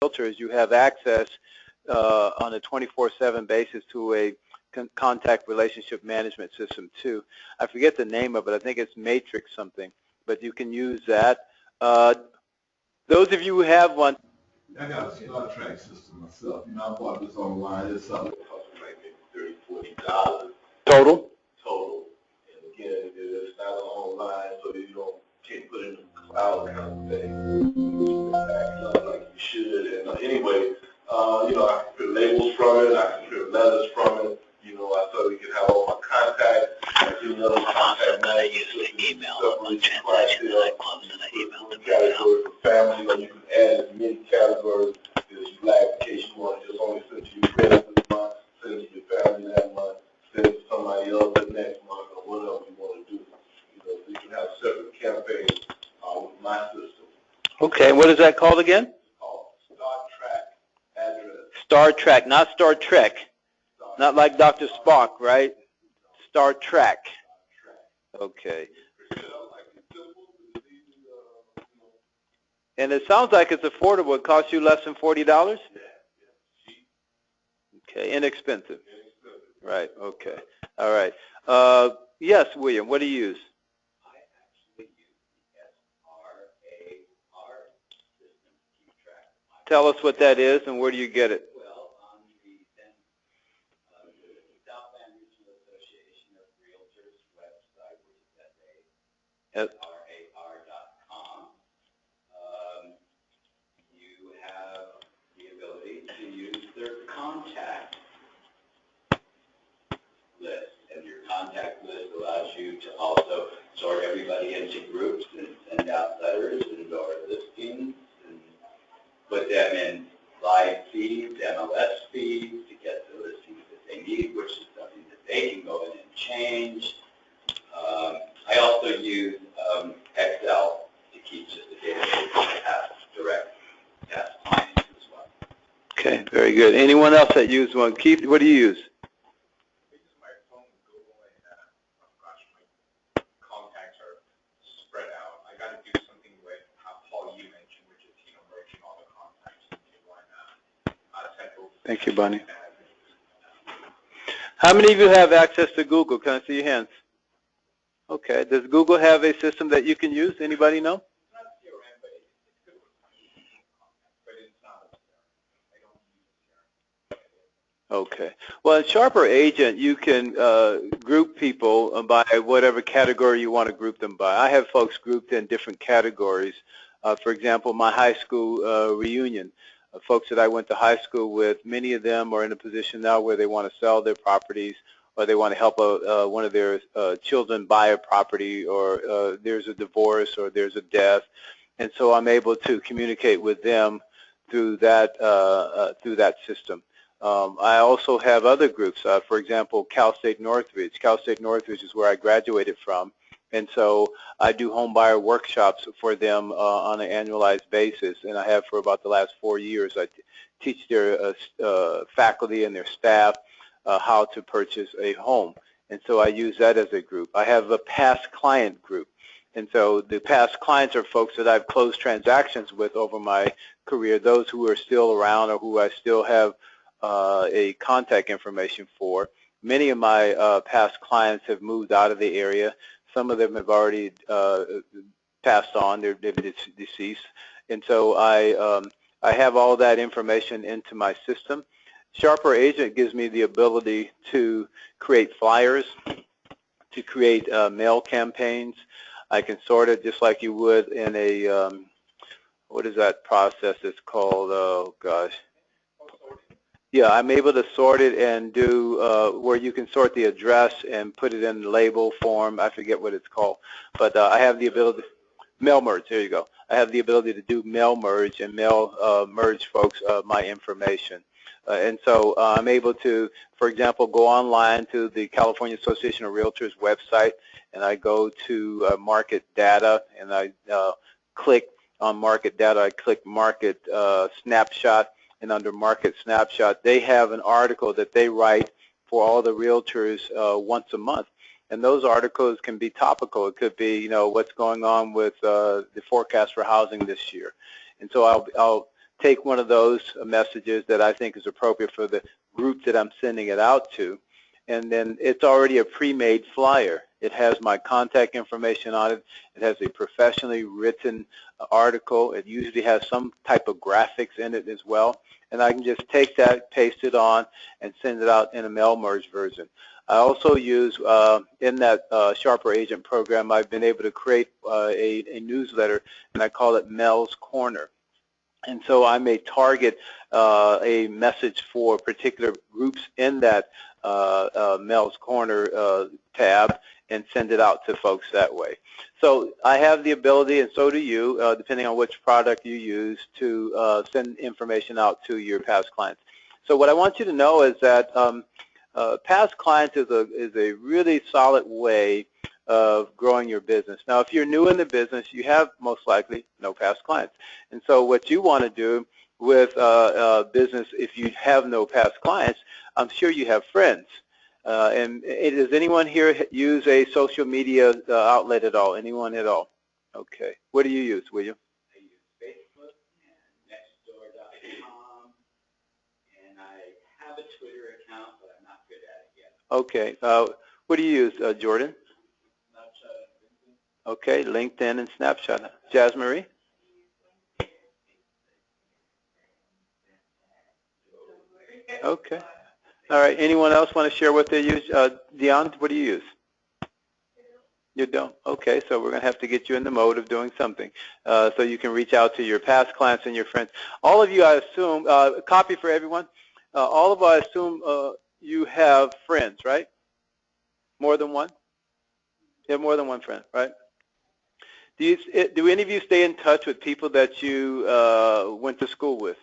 realtors, you have access on a 24/7 basis to a contact relationship management system too. I forget the name of it. I think it's Matrix something, but you can use that. Those of you who have one. I got a Star Track system myself. You know, I bought this online. It's something that costs like maybe $30, $40 Total? total. And again, it's not online, so you can't put it in the cloud kind of thing. Backs up like you should. And anyway, I can put labels from it. I can put letters from it. I thought we could have all my contacts. Also, could I use the email on transaction that I closed and I emailed them myself? Category for family, you can add as many categories as you like in case you want to just only send to your friends this month, send it to your family that month, send it to somebody else the next month, or whatever you want to do. So you can have separate campaigns with my system. Okay, what is that called again? It's called Star Track Address. Star Trek, not Star Trek. Not like Dr. Spock, right? Star Trek. Okay. And it sounds like it's affordable. It costs you less than $40? Okay, inexpensive. Right, okay. All right. Yes, William, what do you use? I actually use the SRAR system to keep track of my. Tell us what that is and where do you get it? Well, on the Southland Regional Association of Realtors website, which is SRAR.com, you have the ability to use their contact list, and your contact list allows you to also sort everybody into groups and send out letters and or listings and put them in live feeds, MLS feeds to get the listings that they need, which is something that they can go in and change. I also use Excel to keep just a database of past direct past clients as well. Okay, very good. Anyone else that use one? Keith, what do you use? I use my phone with Google, and gosh, my contacts are spread out. I got to do something with how Paul you mentioned, which is merging all the contacts into one central. Thank you, Bonnie. How many of you have access to Google? Can I see your hands? Okay. Does Google have a system that you can use? Anybody know? It's not CRM, but it's good with contacts, but it's not a CRM. I don't use CRM. Okay. Well, in Sharper Agent, you can group people by whatever category you want to group them by. I have folks grouped in different categories. For example, my high school reunion. Folks that I went to high school with, many of them are in a position now where they want to sell their properties, or they want to help one of their children buy a property, or there's a divorce, or there's a death. And so I'm able to communicate with them through that system. I also have other groups. For example, Cal State Northridge. Cal State Northridge is where I graduated from. And so I do home buyer workshops for them on an annualized basis, and I have for about the last 4 years. I teach their faculty and their staff how to purchase a home, and so I use that as a group. I have a past client group, and so the past clients are folks that I've closed transactions with over my career, those who are still around or who I still have a contact information for. Many of my past clients have moved out of the area. Some of them have already passed on; they're deceased, and so I have all that information into my system. Sharper Agent gives me the ability to create flyers, to create mail campaigns. I can sort it just like you would in a what is that process? It's called, oh gosh. Yeah, I'm able to sort it and do where you can sort the address and put it in the label form. I forget what it's called, but I have the ability. Mail merge, there you go. I have the ability to do mail merge and mail merge folks my information. And so I'm able to, for example, go online to the California Association of Realtors website, and I go to market data, and I click on market data. I click market snapshot. And under Market Snapshot, they have an article that they write for all the realtors once a month. And those articles can be topical. It could be, what's going on with the forecast for housing this year. And so I'll take one of those messages that I think is appropriate for the group that I'm sending it out to, and then it's already a pre-made flyer. It has my contact information on it. It has a professionally written article. It usually has some type of graphics in it as well. And I can just take that, paste it on, and send it out in a mail merge version. I also use, in that Sharper Agent program, I've been able to create a newsletter, and I call it Mel's Corner. And so I may target a message for particular groups in that Mel's Corner tab and send it out to folks that way. So I have the ability, and so do you, depending on which product you use, to send information out to your past clients. So what I want you to know is that past clients is a really solid way of growing your business. Now, if you're new in the business, you have most likely no past clients. And so what you want to do with business, if you have no past clients, I'm sure you have friends. And does anyone here use a social media outlet at all? Anyone at all? Okay. What do you use, William? I use Facebook and Nextdoor.com, and I have a Twitter account, but I'm not good at it yet. Okay. What do you use, Jordan? Snapchat. Okay, LinkedIn and Snapchat. Jasmarie? Okay. All right. Anyone else want to share what they use? Dion, what do you use? You don't? Okay, so we're going to have to get you in the mode of doing something so you can reach out to your past clients and your friends. All of you, I assume, a copy for everyone. All of us, I assume you have friends, right? More than one? You have more than one friend, right? Do any of you stay in touch with people that you went to school with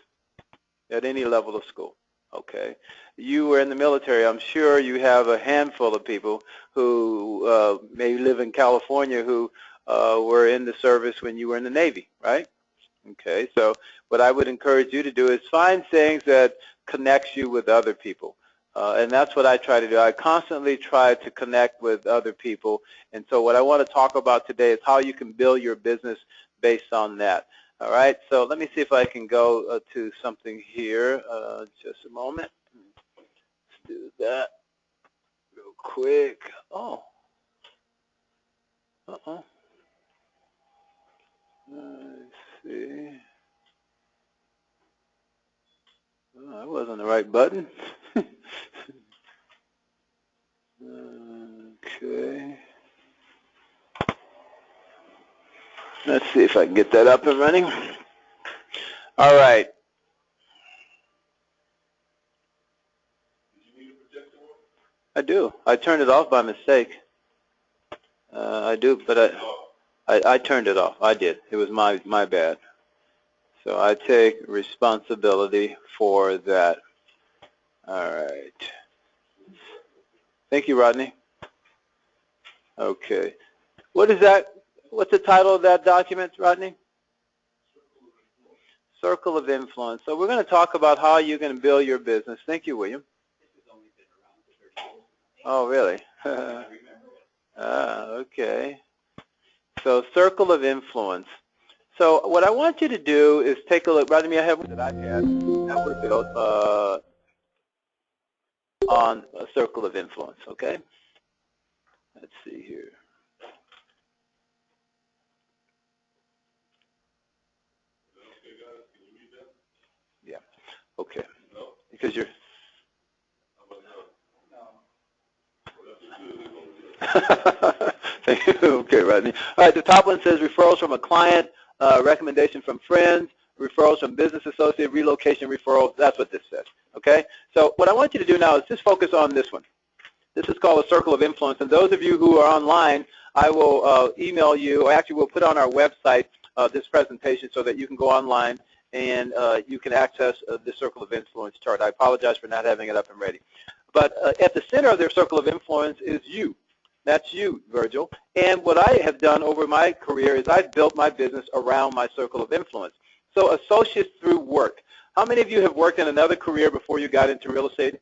at any level of school? Okay. You were in the military. I'm sure you have a handful of people who maybe live in California who were in the service when you were in the Navy, right? Okay. So what I would encourage you to do is find things that connects you with other people. And that's what I try to do. I constantly try to connect with other people. And so what I want to talk about today is how you can build your business based on that. All right, so let me see if I can go to something here. Just a moment. Let's do that real quick. Oh. Uh-oh. Let's see. Oh, that wasn't the right button. Okay. Let's see if I can get that up and running. All right. I do. I turned it off by mistake. I do, but I turned it off. I did. It was my bad. So I take responsibility for that. All right. Thank you, Rodney. Okay. What is that? What's the title of that document, Rodney? Circle of Influence. So we're going to talk about how you can build your business. Thank you, William. Oh, really? Okay. So Circle of Influence. So what I want you to do is take a look. Rodney, I have an iPad that was built on a Circle of Influence, okay? Let's see here. Yeah, okay. Because you're... Okay, Rodney. All right, the top one says referrals from a client, recommendation from friends, referrals from business associate, relocation referrals. That's what this says, okay? So what I want you to do now is just focus on this one. This is called a circle of influence, and those of you who are online, I will email you, or actually we'll put on our website this presentation so that you can go online and you can access the circle of influence chart. I apologize for not having it up and ready. But at the center of their circle of influence is you. That's you, Virgil. And what I have done over my career is I've built my business around my circle of influence. So associates through work. How many of you have worked in another career before you got into real estate?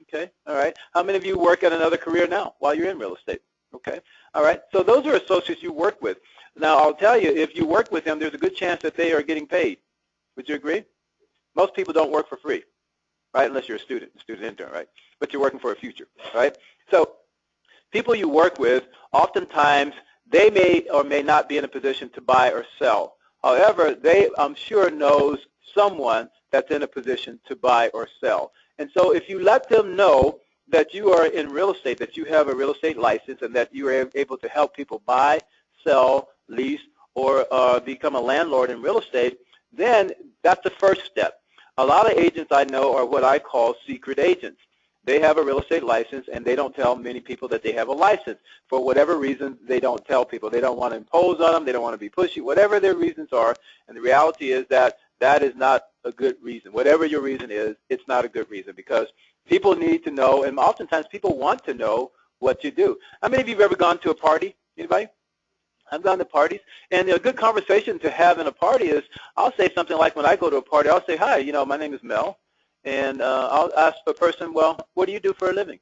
Okay, all right. How many of you work at another career now while you're in real estate? Okay, all right. So those are associates you work with. Now, I'll tell you, if you work with them, there's a good chance that they are getting paid. Would you agree? Most people don't work for free, right? Unless you're a student intern, right? But you're working for a future, right? So people you work with, oftentimes they may or may not be in a position to buy or sell. However, they, I'm sure, knows someone that's in a position to buy or sell. And so if you let them know that you are in real estate, that you have a real estate license, and that you are able to help people buy, sell, lease, or become a landlord in real estate, then that's the first step. A lot of agents I know are what I call secret agents. They have a real estate license, and they don't tell many people that they have a license. For whatever reason, they don't tell people. They don't want to impose on them. They don't want to be pushy, whatever their reasons are. And the reality is that that is not a good reason. Whatever your reason is, it's not a good reason, because people need to know, and oftentimes people want to know what you do. How many of you have ever gone to a party? Anybody? I've gone to parties, and a good conversation to have in a party is, I'll say something like, when I go to a party, I'll say, hi, my name is Mel. And I'll ask the person, well, what do you do for a living?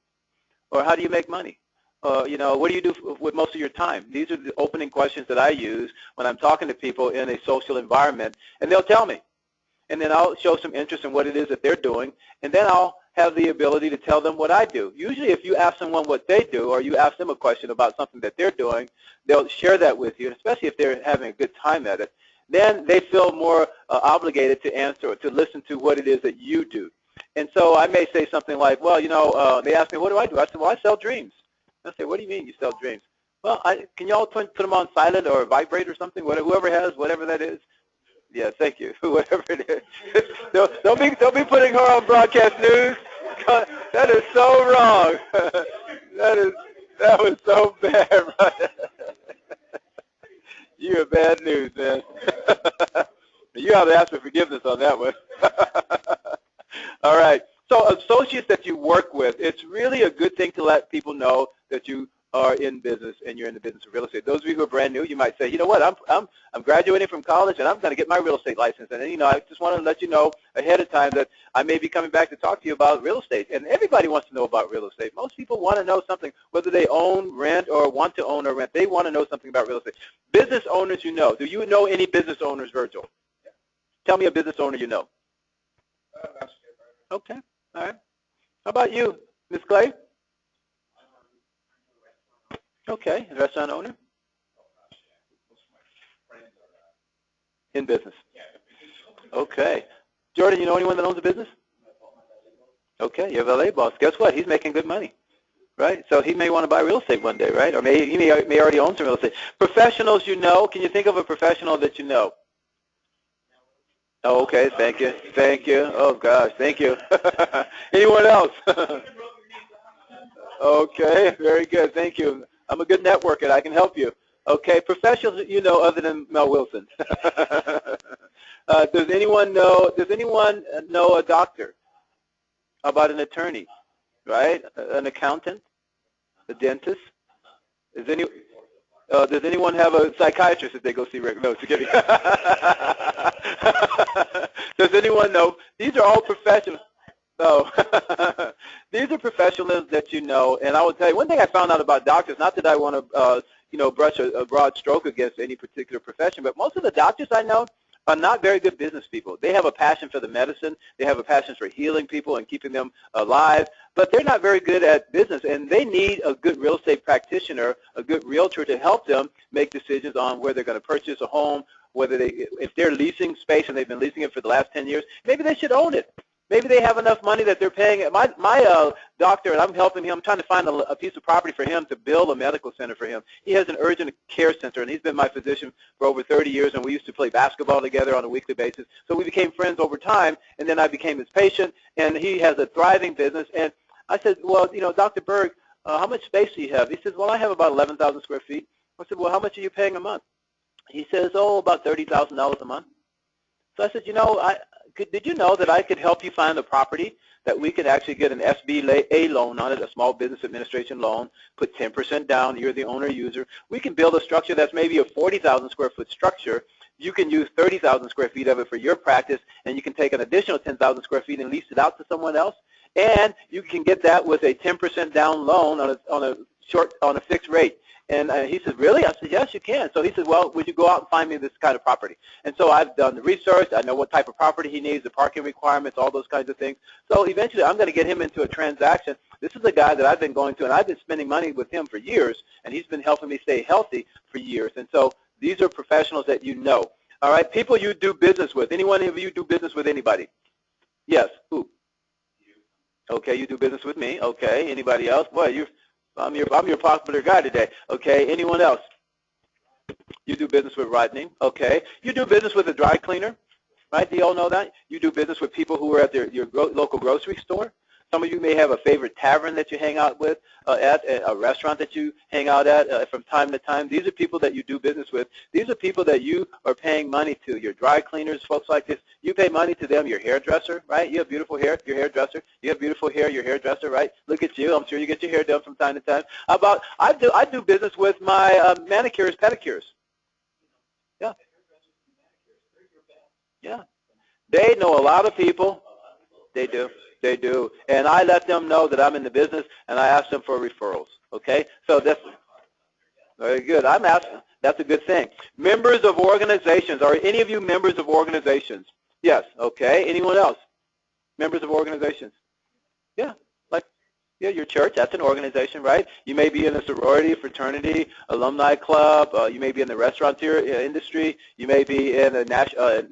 Or how do you make money? What do you do with most of your time? These are the opening questions that I use when I'm talking to people in a social environment, and they'll tell me. And then I'll show some interest in what it is that they're doing, and then I'll have the ability to tell them what I do. Usually if you ask someone what they do, or you ask them a question about something that they're doing, they'll share that with you, especially if they're having a good time at it. Then they feel more obligated to answer or to listen to what it is that you do. And so I may say something like, well, they ask me, what do? I said, well, I sell dreams. I say, what do you mean you sell dreams? Well, can you all put them on silent or vibrate or something? Whoever has, whatever that is. Yeah, thank you. Whatever it is. Don't be putting her on broadcast news. That is so wrong. That was so bad, right? You're bad news, man. You ought to ask for forgiveness on that one. All right. So associates that you work with, it's really a good thing to let people know that you are in business and you're in the business of real estate. Those of you who are brand new, you might say, you know what, I'm graduating from college and I'm going to get my real estate license. And I just want to let you know ahead of time that I may be coming back to talk to you about real estate. And everybody wants to know about real estate. Most people want to know something, whether they own, rent, or want to own or rent. They want to know something about real estate. Business owners you know. Do you know any business owners, Virgil? Tell me a business owner you know. Okay. All right. How about you, Ms. Clay? Okay, a restaurant owner? In business. Okay. Jordan, you know anyone that owns a business? Okay, you have a LA boss. Guess what? He's making good money, right? So he may want to buy real estate one day, right? Or he may already own some real estate. Professionals you know, can you think of a professional that you know? Oh, okay, thank you. Thank you. Oh, gosh, thank you. Anyone else? Okay, very good. Thank you. I'm a good networker. I can help you. Okay, professionals that you know other than Mel Wilson. Does anyone know a doctor? How about an attorney, right? An accountant? A dentist? Does anyone have a psychiatrist if they go see Rick? No, forgive me. Does anyone know? These are all professionals. No. These are professionals that you know, and I will tell you one thing I found out about doctors, not that I want to brush a broad stroke against any particular profession, but most of the doctors I know are not very good business people. They have a passion for the medicine. They have a passion for healing people and keeping them alive, but they're not very good at business, and they need a good real estate practitioner, a good realtor to help them make decisions on where they're going to purchase a home, if they're leasing space and they've been leasing it for the last 10 years, maybe they should own it. Maybe they have enough money that they're paying. My doctor, and I'm helping him, I'm trying to find a piece of property for him to build a medical center for him. He has an urgent care center, and he's been my physician for over 30 years, and we used to play basketball together on a weekly basis. So we became friends over time, and then I became his patient, and he has a thriving business. And I said, well, Dr. Berg, how much space do you have? He says, well, I have about 11,000 square feet. I said, well, how much are you paying a month? He says, oh, about $30,000 a month. So I said, did you know that I could help you find a property that we could actually get an SBA loan on it, a Small Business Administration loan, put 10% down, you're the owner user. We can build a structure that's maybe a 40,000 square foot structure. You can use 30,000 square feet of it for your practice, and you can take an additional 10,000 square feet and lease it out to someone else. And you can get that with a 10% down loan on a fixed rate. And he said, really? I said, yes, you can. So he said, well, would you go out and find me this kind of property? And so I've done the research. I know what type of property he needs, the parking requirements, all those kinds of things. So eventually I'm going to get him into a transaction. This is a guy that I've been going to, and I've been spending money with him for years, and he's been helping me stay healthy for years. And so these are professionals that you know. All right, people you do business with. Anyone of you do business with anybody? Yes. Who? Okay, you do business with me. Okay. Anybody else? Boy, I'm your popular guy today. Okay. Anyone else? You do business with Rodney. Okay. You do business with a dry cleaner, right? Do you all know that? You do business with people who are at your local grocery store. Some of you may have a favorite tavern that you hang out with, at a restaurant that you hang out at from time to time. These are people that you do business with. These are people that you are paying money to. Your dry cleaners, folks like this, you pay money to them. Your hairdresser, right? You have beautiful hair, your hairdresser. You have beautiful hair, your hairdresser, right? Look at you. I'm sure you get your hair done from time to time. I do business with my manicures, pedicures. Yeah. Yeah. They know a lot of people. They do. They do. And I let them know that I'm in the business, and I ask them for referrals. Okay? So that's very good. I'm asking. That's a good thing. Members of organizations. Are any of you members of organizations? Yes. Okay. Anyone else? Members of organizations? Yeah. Like, yeah, your church, that's an organization, right? You may be in a sorority, fraternity, alumni club. You may be in the restaurateur industry. You may be in a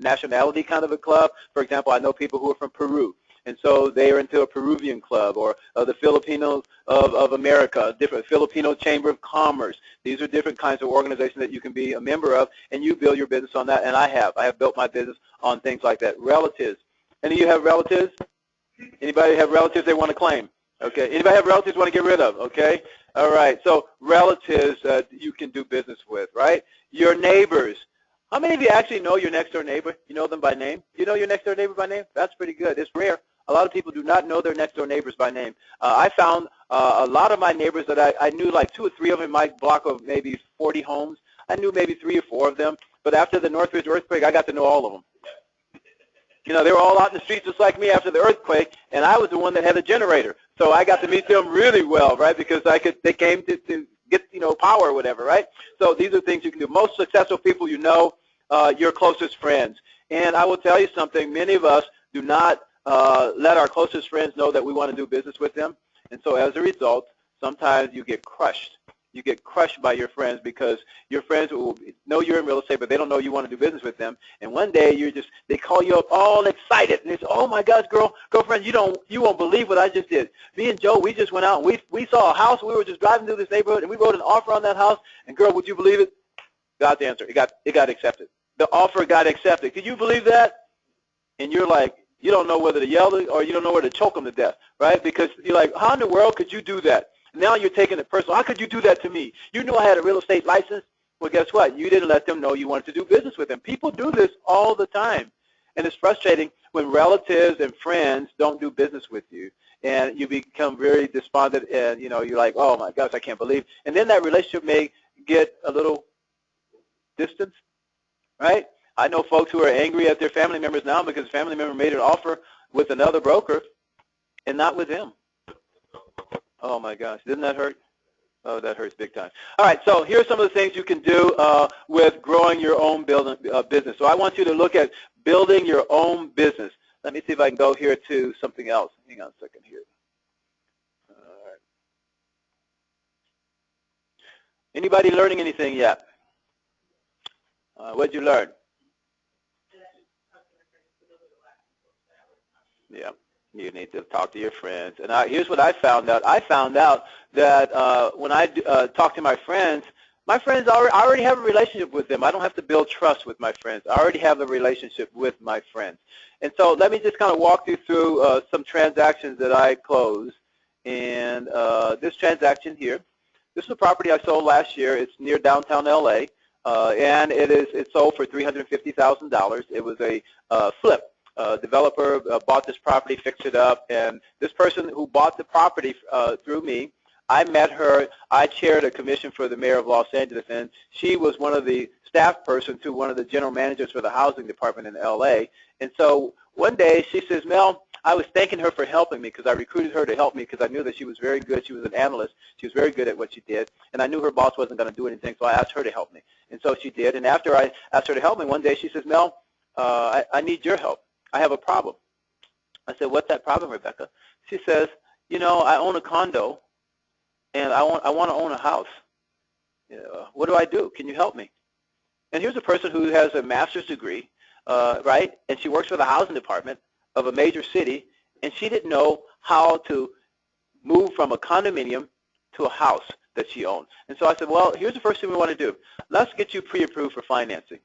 nationality kind of a club. For example, I know people who are from Peru, and so they are into a Peruvian club, or the Filipinos of America, different Filipino Chamber of Commerce. These are different kinds of organizations that you can be a member of, and you build your business on that, and I have built my business on things like that. Relatives. Any of you have relatives? Anybody have relatives they want to claim? Okay. Anybody have relatives want to get rid of? Okay. All right. So relatives you can do business with, right? Your neighbors. How many of you actually know your next door neighbor? You know them by name? You know your next door neighbor by name? That's pretty good. It's rare. A lot of people do not know their next door neighbors by name. I found a lot of my neighbors that I knew, like 2 or 3 of them in my block of maybe 40 homes. I knew maybe 3 or 4 of them. But after the Northridge earthquake, I got to know all of them. You know, they were all out in the streets just like me after the earthquake, and I was the one that had a generator. So I got to meet them really well, right, because they came to get, power or whatever, right? So these are things you can do. Most successful people you know, your closest friends. And I will tell you something, many of us do not let our closest friends know that we want to do business with them. And so as a result, sometimes you get crushed. You get crushed by your friends because your friends will know you're in real estate, but they don't know you want to do business with them. And one day they call you up all excited, and they say, "Oh my gosh, girlfriend, you won't believe what I just did. Me and Joe, we just went out and we saw a house. We were just driving through this neighborhood, and we wrote an offer on that house. And girl, would you believe it? God's answer. It got accepted. The offer got accepted. Could you believe that?" And you're like, you don't know whether to yell or you don't know where to choke them to death, right? Because you're like, how in the world could you do that? Now you're taking it personal. How could you do that to me? You knew I had a real estate license. Well, guess what? You didn't let them know you wanted to do business with them. People do this all the time. And it's frustrating when relatives and friends don't do business with you. And you become very despondent and, you're like, oh, my gosh, I can't believe. And then that relationship may get a little distant, right? I know folks who are angry at their family members now because a family member made an offer with another broker and not with them. Oh, my gosh. Didn't that hurt? Oh, that hurts big time. All right, so here's some of the things you can do with growing your own business. So I want you to look at building your own business. Let me see if I can go here to something else. Hang on a second here. All right. Anybody learning anything yet? What did you learn? Yeah. You need to talk to your friends. And here's what I found out. I found out that when I talk to my friends I already have a relationship with them. I don't have to build trust with my friends. I already have a relationship with my friends. And so let me just kind of walk you through some transactions that I closed. And this transaction here, this is a property I sold last year. It's near downtown LA, and it sold for $350,000. It was a flip. Developer bought this property, fixed it up, and this person who bought the property through me, I met her. I chaired a commission for the mayor of Los Angeles, and she was one of the staff person to one of the general managers for the housing department in LA. And so one day she says, Mel, I was thanking her for helping me because I recruited her to help me because I knew that she was very good. She was an analyst. She was very good at what she did, and I knew her boss wasn't going to do anything, so I asked her to help me. And so she did, and after I asked her to help me, one day she says, Mel, I need your help. I have a problem. I said, what's that problem, Rebecca? She says, you know, I own a condo, and I want to own a house. What do I do? Can you help me? And here's a person who has a master's degree, right? And she works for the housing department of a major city, and she didn't know how to move from a condominium to a house that she owned. And so I said, well, here's the first thing we want to do. Let's get you pre-approved for financing.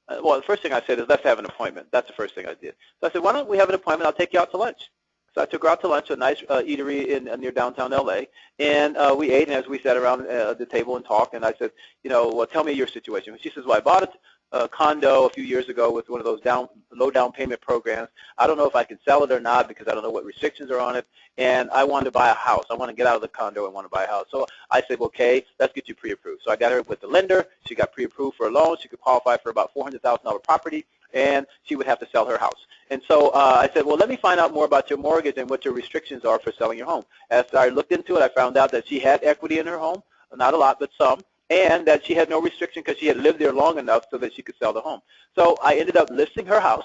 Well, the first thing I said is let's have an appointment. That's the first thing I did. So I said, why don't we have an appointment? I'll take you out to lunch. So I took her out to lunch, a nice eatery near downtown LA, and we ate, and as we sat around the table and talked, and I said, you know, well, tell me your situation. And she says, well, I bought a condo a few years ago with one of those low down payment programs. I don't know if I can sell it or not because I don't know what restrictions are on it, and I want to buy a house. I want to get out of the condo and want to buy a house. So I said, well, okay, let's get you pre-approved. So I got her with the lender. She got pre-approved for a loan. She could qualify for about $400,000 property, and she would have to sell her house. And so I said, well, let me find out more about your mortgage and what your restrictions are for selling your home. As I looked into it, I found out that she had equity in her home, not a lot, but some, and that she had no restriction because she had lived there long enough so that she could sell the home. So I ended up listing her house,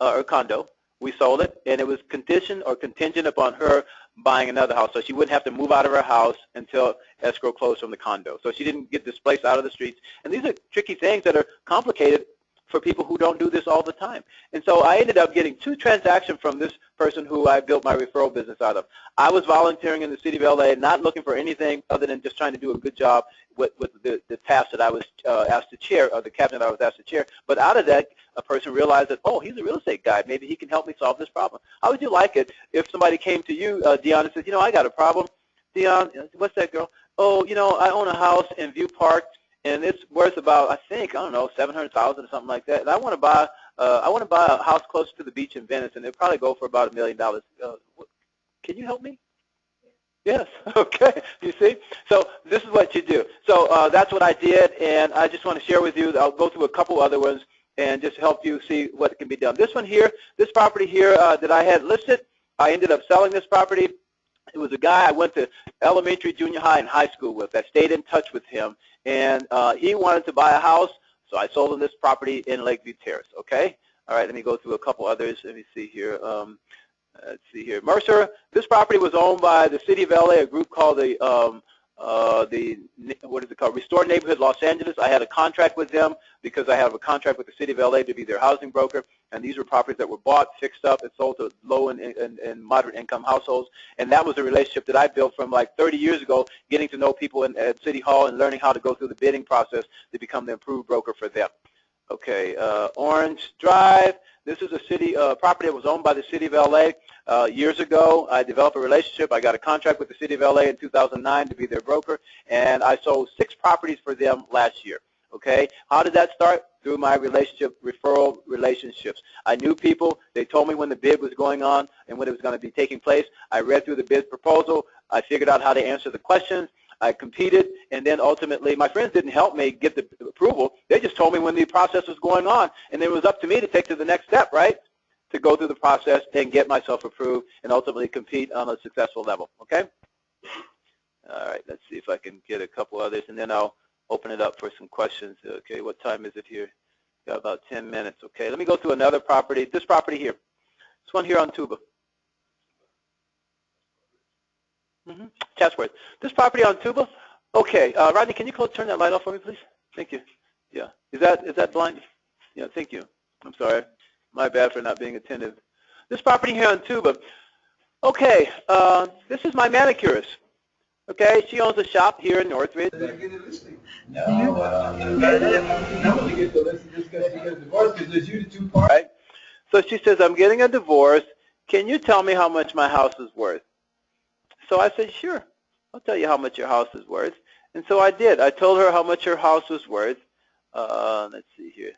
or condo. We sold it, and it was conditioned or contingent upon her buying another house. So she wouldn't have to move out of her house until escrow closed from the condo. So she didn't get displaced out of the streets. And these are tricky things that are complicated for people who don't do this all the time. And so I ended up getting 2 transactions from this person who I built my referral business out of. I was volunteering in the city of LA, not looking for anything other than just trying to do a good job with the task that I was asked to chair, or the cabinet I was asked to chair. But out of that, a person realized that, oh, he's a real estate guy. Maybe he can help me solve this problem. How would you like it if somebody came to you, Dion, and said, you know, I got a problem. Dion, what's that, girl? Oh, you know, I own a house in View Park, and it's worth about, I think, I don't know, $700,000 or something like that. And I want to buy a house close to the beach in Venice, and it'll probably go for about $1 million. Can you help me? Yes. Okay. You see? So this is what you do. So that's what I did, and I just want to share with you. I'll go through a couple other ones and just help you see what can be done. This one here, this property here that I had listed, I ended up selling this property. It was a guy I went to elementary, junior high, and high school with. I stayed in touch with him, and he wanted to buy a house, so I sold him this property in Lakeview Terrace, okay? All right, let me go through a couple others. Let me see here. Let's see here. Mercer, this property was owned by the city of LA, a group called what is it called? Restore Neighborhood Los Angeles. I had a contract with them because I have a contract with the city of LA to be their housing broker, and these were properties that were bought, fixed up, and sold to low and moderate income households. And that was a relationship that I built from like 30 years ago, getting to know people at City Hall and learning how to go through the bidding process to become the approved broker for them. Okay, Orange Drive. This is a city property that was owned by the city of LA. Years ago, I developed a relationship. I got a contract with the city of LA in 2009 to be their broker, and I sold 6 properties for them last year. Okay, how did that start? Through my referral relationships. I knew people. They told me when the bid was going on and when it was going to be taking place. I read through the bid proposal. I figured out how to answer the questions. I competed, and then ultimately my friends didn't help me get the approval. They just told me when the process was going on, and it was up to me to take to the next step, right, to go through the process and get myself approved and ultimately compete on a successful level, okay? All right, let's see if I can get a couple others, and then I'll open it up for some questions. Okay, what time is it here? Got about 10 minutes, okay. Let me go through another property, this property here. This one here on Tuba. Chatsworth. This property on Tuba. Okay, Rodney, can you turn that light off for me, please? Thank you. Yeah. Is that blind? Yeah. Thank you. I'm sorry. My bad for not being attentive. This property here on Tuba. Okay. This is my manicurist. Okay. She owns a shop here in Northridge. Did I get it listing? No. I'm going to get the listing just because she gets divorced because there's you the 2 parts. Right. So she says, I'm getting a divorce. Can you tell me how much my house is worth? So I said, sure, I'll tell you how much your house is worth. And so I did. I told her how much her house was worth. Let's see here.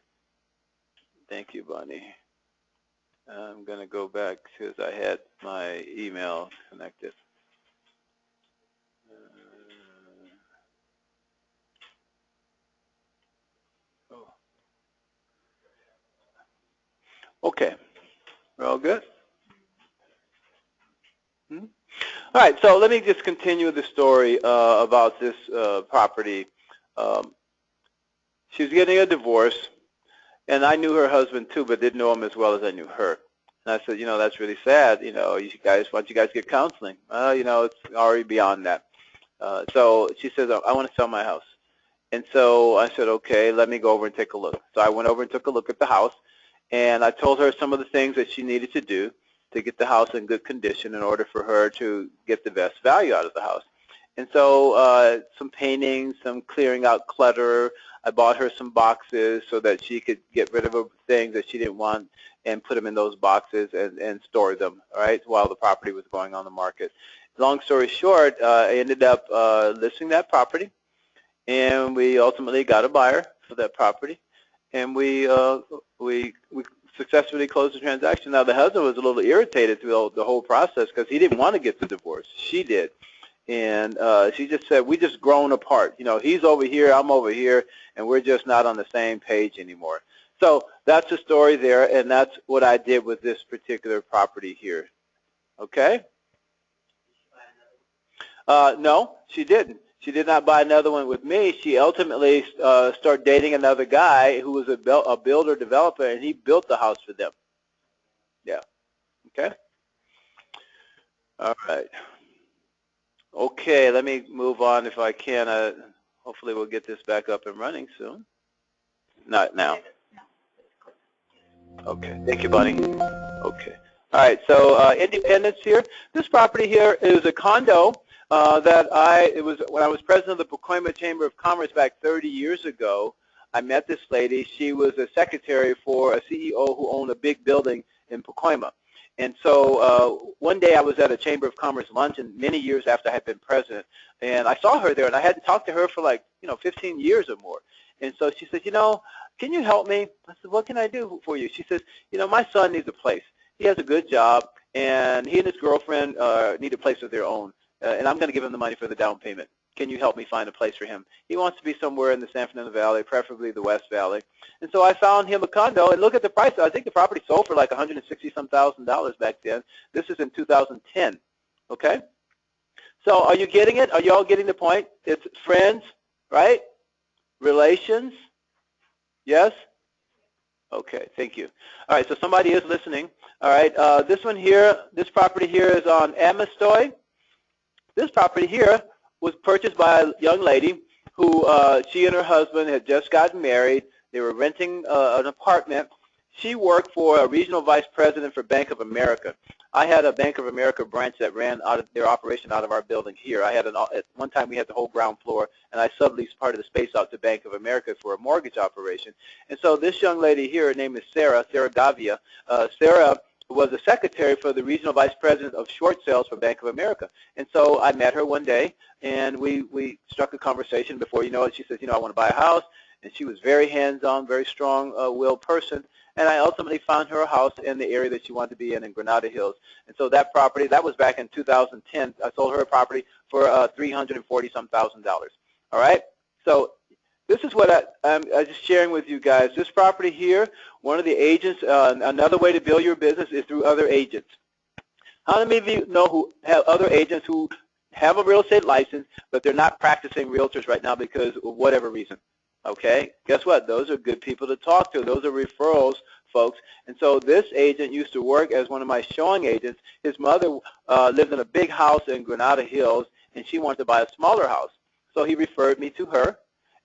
Thank you, Bonnie. I'm going to go back because I had my email connected. Okay, we're all good? All right, so let me just continue the story about this property. Um, she was getting a divorce, and I knew her husband too, but didn't know him as well as I knew her. And I said, you know, that's really sad. You know, you guys, why don't you guys get counseling? You know, it's already beyond that. So she says, I want to sell my house. And so I said, okay, let me go over and take a look. So I went over and took a look at the house, and I told her some of the things that she needed to do to get the house in good condition in order for her to get the best value out of the house. And so some painting, some clearing out clutter. I bought her some boxes so that she could get rid of things that she didn't want and put them in those boxes and store them, all right, while the property was going on the market. Long story short, I ended up listing that property, and we ultimately got a buyer for that property, and we successfully closed the transaction. Now, the husband was a little irritated through the whole process because he didn't want to get the divorce. She did. And she just said, we just grown apart. You know, he's over here, I'm over here, and we're just not on the same page anymore. So that's the story there, and that's what I did with this particular property here. Okay? No, she didn't. She did not buy another one with me. She ultimately started dating another guy who was a builder developer, and he built the house for them. Yeah. Okay? All right. Okay, let me move on if I can. Hopefully we'll get this back up and running soon. Not now. Okay, thank you, Bonnie. Okay. All right, so Independence here. This property here is a condo it was when I was president of the Pacoima Chamber of Commerce back 30 years ago. I met this lady. She was a secretary for a CEO who owned a big building in Pacoima. And so one day I was at a Chamber of Commerce luncheon many years after I had been president, and I saw her there, and I hadn't talked to her for 15 years or more. And so she said, can you help me? I said, what can I do for you? She says, my son needs a place. He has a good job, and he and his girlfriend need a place of their own, and I'm going to give him the money for the down payment. Can you help me find a place for him? He wants to be somewhere in the San Fernando Valley, preferably the West Valley. And so I found him a condo, and look at the price. I think the property sold for like $160,000 back then. This is in 2010, okay? So are you getting it? Are you all getting the point? It's friends, right? Relations, yes? Okay, thank you. All right, so somebody is listening. All right, this one here, this property here is on Amistoy. This property here was purchased by a young lady who she and her husband had just gotten married. They were renting an apartment. She worked for a regional vice president for Bank of America. I had a Bank of America branch that ran out of their operation out of our building here. At one time we had the whole ground floor, and I subleased part of the space out to Bank of America for a mortgage operation. And so this young lady here, her name is Sarah Gavia. Sarah was a secretary for the regional vice president of short sales for Bank of America. And so I met her one day, and we struck a conversation. Before you know it, she says, I want to buy a house. And she was very hands-on, very strong-willed person. And I ultimately found her a house in the area that she wanted to be in Granada Hills. And so that property, that was back in 2010. I sold her a property for $340,000. All right? So this is what I'm just sharing with you guys. This property here, one of the agents, another way to build your business is through other agents. How many of you know who have other agents who have a real estate license, but they're not practicing realtors right now because of whatever reason? Okay, guess what? Those are good people to talk to. Those are referrals, folks. And so this agent used to work as one of my showing agents. His mother lived in a big house in Granada Hills, and she wanted to buy a smaller house. So he referred me to her,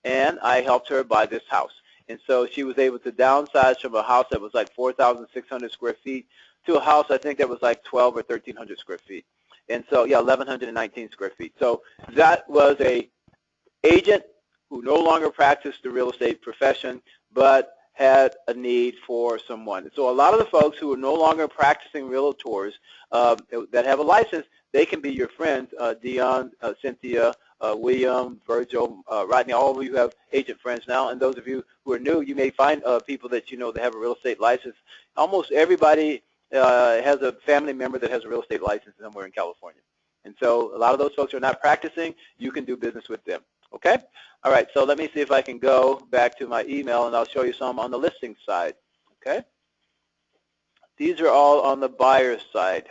and I helped her buy this house. And so she was able to downsize from a house that was like 4,600 square feet to a house I think that was like 12 or 1,300 square feet. And so, yeah, 1,119 square feet. So that was a agent who no longer practiced the real estate profession, but had a need for someone. So a lot of the folks who are no longer practicing realtors that have a license, they can be your friends, Dion, Cynthia, William, Virgil, Rodney, all of you have agent friends now, and those of you who are new, you may find people that you know that have a real estate license. Almost everybody has a family member that has a real estate license somewhere in California. And so a lot of those folks are not practicing. You can do business with them. Okay? All right, so let me see if I can go back to my email, and I'll show you some on the listing side. Okay? These are all on the buyer's side.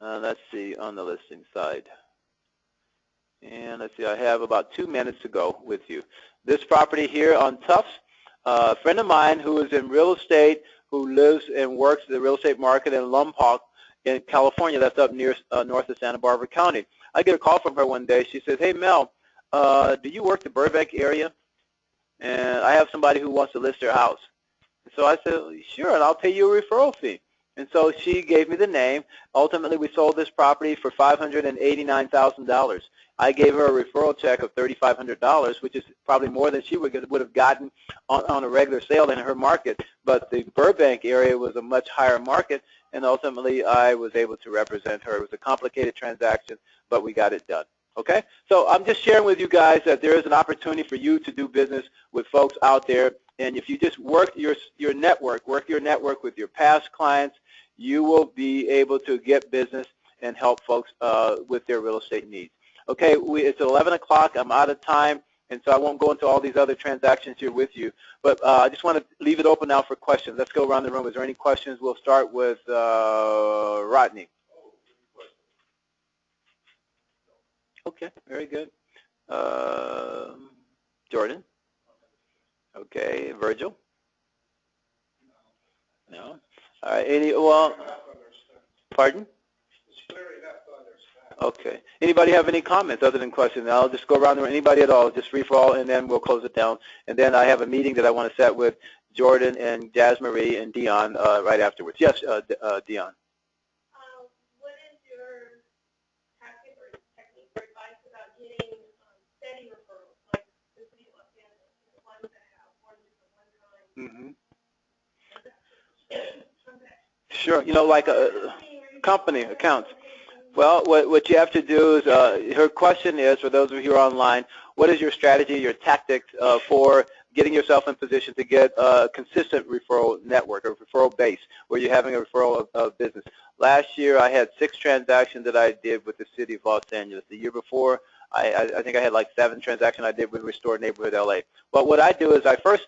Let's see, on the listing side. And let's see, I have about 2 minutes to go with you. This property here on Tufts, a friend of mine who is in real estate, who lives and works the real estate market in Lompoc in California, that's up near north of Santa Barbara County. I get a call from her one day. She says, hey, Mel, do you work the Burbank area? And I have somebody who wants to list their house. So I said, sure, and I'll pay you a referral fee. And so she gave me the name. Ultimately, we sold this property for $589,000. I gave her a referral check of $3,500, which is probably more than she would have gotten on a regular sale in her market. But the Burbank area was a much higher market, and ultimately I was able to represent her. It was a complicated transaction, but we got it done. Okay? So I'm just sharing with you guys that there is an opportunity for you to do business with folks out there. And if you just work your network, work your network with your past clients, you will be able to get business and help folks with their real estate needs. Okay, it's 11 o'clock. I'm out of time, and so I won't go into all these other transactions here with you. But I just want to leave it open now for questions. Let's go around the room. Is there any questions? We'll start with Rodney. Okay, very good. Jordan? Okay, Virgil? No. All right, well, pardon? Okay. Anybody have any comments other than questions? I'll just go around there. Anybody at all, just free for all, and then we'll close it down. And then I have a meeting that I want to set with Jordan and Jazz Marie and Dion right afterwards. Yes, Dion. What is your tactic or technique or advice about getting steady referrals, like the city of Los Angeles, the ones that have more than just one time? Sure. You know, like a company accounts. Well, what you have to do is, her question is, for those of you who are online, what is your strategy, your tactics for getting yourself in position to get a consistent referral network or referral base where you're having a referral of business? Last year, I had 6 transactions that I did with the city of Los Angeles. The year before, I think I had like 7 transactions I did with Restore Neighborhood LA. But what I do is I first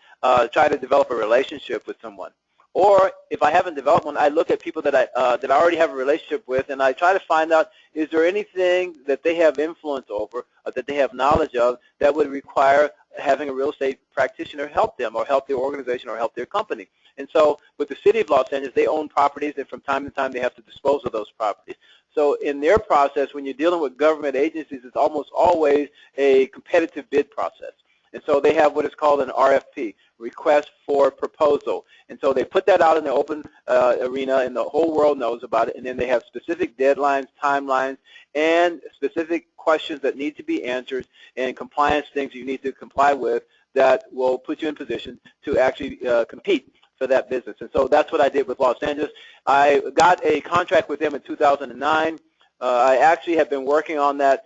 try to develop a relationship with someone. Or if I haven't developed one, I look at people that I already have a relationship with, and I try to find out, is there anything that they have influence over, or that they have knowledge of, that would require having a real estate practitioner help them, or help their organization, or help their company. And so with the city of Los Angeles, they own properties, and from time to time they have to dispose of those properties. So in their process, when you're dealing with government agencies, it's almost always a competitive bid process. And so they have what is called an RFP, request for proposal. And so they put that out in the open arena, and the whole world knows about it. And then they have specific deadlines, timelines, and specific questions that need to be answered, and compliance things you need to comply with that will put you in position to actually compete for that business. And so that's what I did with Los Angeles. I got a contract with them in 2009. I actually have been working on that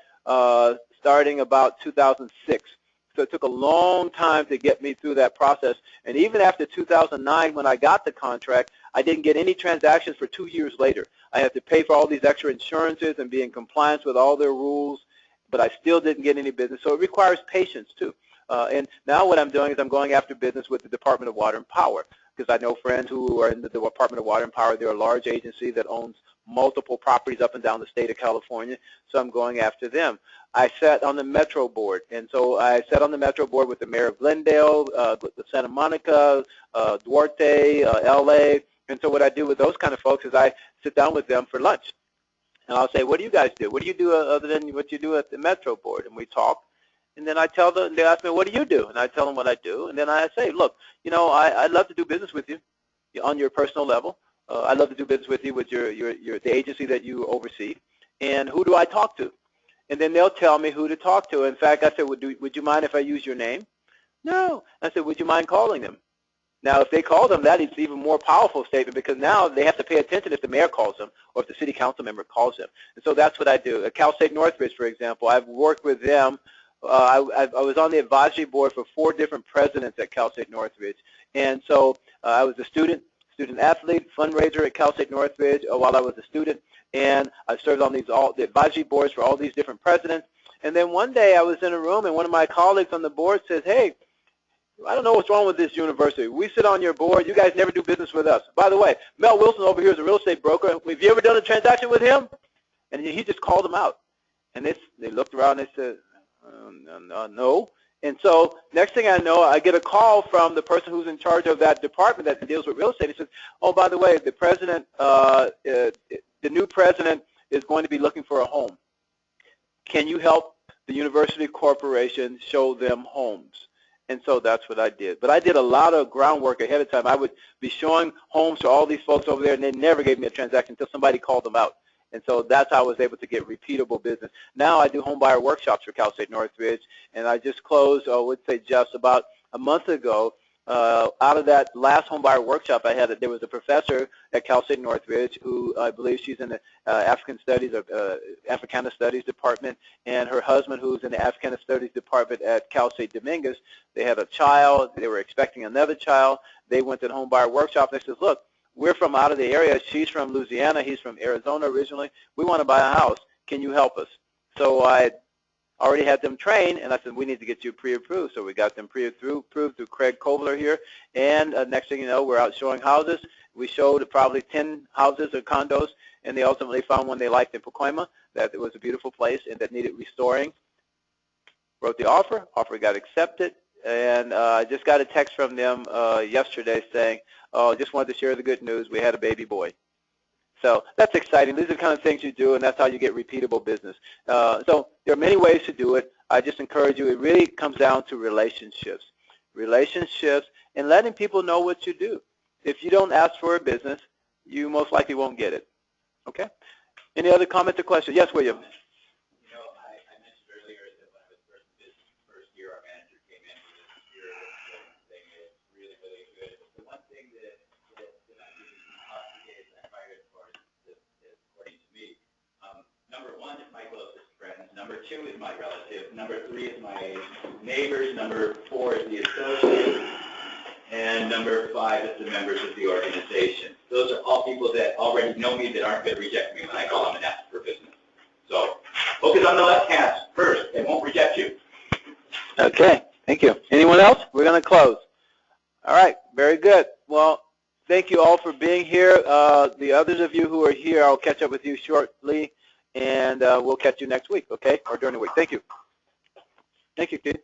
starting about 2006. So it took a long time to get me through that process. And even after 2009, when I got the contract, I didn't get any transactions for 2 years later. I had to pay for all these extra insurances and be in compliance with all their rules, but I still didn't get any business. So it requires patience, too. And now what I'm doing is I'm going after business with the Department of Water and Power, because I know friends who are in the Department of Water and Power. They're a large agency that owns multiple properties up and down the state of California, so I'm going after them. I sat on the Metro board, and so I sat on the Metro board with the mayor of Glendale, Santa Monica, Duarte, LA, and so what I do with those kind of folks is I sit down with them for lunch, and I'll say, what do you guys do? What do you do other than what you do at the Metro board? And we talk, and then I tell them, they ask me, what do you do? And I tell them what I do, and then I say, look, you know, I'd love to do business with you on your personal level. I'd love to do business with you with the agency that you oversee. And who do I talk to? And then they'll tell me who to talk to. In fact, I said, would you mind if I use your name? No. I said, would you mind calling them? Now, if they call them, that is an even more powerful statement, because now they have to pay attention if the mayor calls them or if the city council member calls them. And so that's what I do. At Cal State Northridge, for example, I've worked with them. I was on the advisory board for 4 different presidents at Cal State Northridge. And so I was a student athlete, fundraiser at Cal State Northridge while I was a student, and I served on the advisory boards for all these different presidents. And then one day I was in a room, and one of my colleagues on the board says, hey, I don't know what's wrong with this university. We sit on your board. You guys never do business with us. By the way, Mel Wilson over here is a real estate broker. Have you ever done a transaction with him? And he just called them out. And they looked around and they said, no. And so next thing I know, I get a call from the person who's in charge of that department that deals with real estate. He says, oh, by the way, the president, the new president is going to be looking for a home. Can you help the university corporation show them homes? And so that's what I did. But I did a lot of groundwork ahead of time. I would be showing homes to all these folks over there, and they never gave me a transaction until somebody called them out. And so that's how I was able to get repeatable business. Now I do home buyer workshops for Cal State Northridge, and I just closed, I would say just about a month ago. Out of that last home buyer workshop I had, there was a professor at Cal State Northridge who I believe she's in the African Studies or Africana Studies department, and her husband who's in the Africana Studies department at Cal State Dominguez. They had a child. They were expecting another child. They went to the home buyer workshop. They said, look, we're from out of the area. She's from Louisiana. He's from Arizona originally. We want to buy a house. Can you help us? So I already had them trained, and I said, we need to get you pre-approved. So we got them pre-approved through Craig Kovler here, and next thing you know, we're out showing houses. We showed probably 10 houses or condos, and they ultimately found one they liked in Pacoima, that it was a beautiful place and that needed restoring. Wrote the offer got accepted, and I just got a text from them yesterday saying, oh, just wanted to share the good news. We had a baby boy. So that's exciting. These are the kind of things you do, and that's how you get repeatable business. So there are many ways to do it. I just encourage you. It really comes down to relationships. Relationships and letting people know what you do. If you don't ask for a business, you most likely won't get it. Okay? Any other comments or questions? Yes, William. You know, I mentioned earlier that when I was first year, our manager came in with this year thing is really, really good. The one thing that I didn't talk today is I fired as far as according to me. Number one is my closest friends. Number two is my relative. Number three is my neighbors. Number four is the associates. And number five is the members of the organization. Those are all people that already know me that aren't going to reject me when I call them and ask for business. So focus on the left hand first. They won't reject you. Okay, thank you. Anyone else? We're going to close. All right, very good. Well, thank you all for being here. The others of you who are here, I'll catch up with you shortly, and we'll catch you next week, okay, or during the week. Thank you. Thank you, Keith.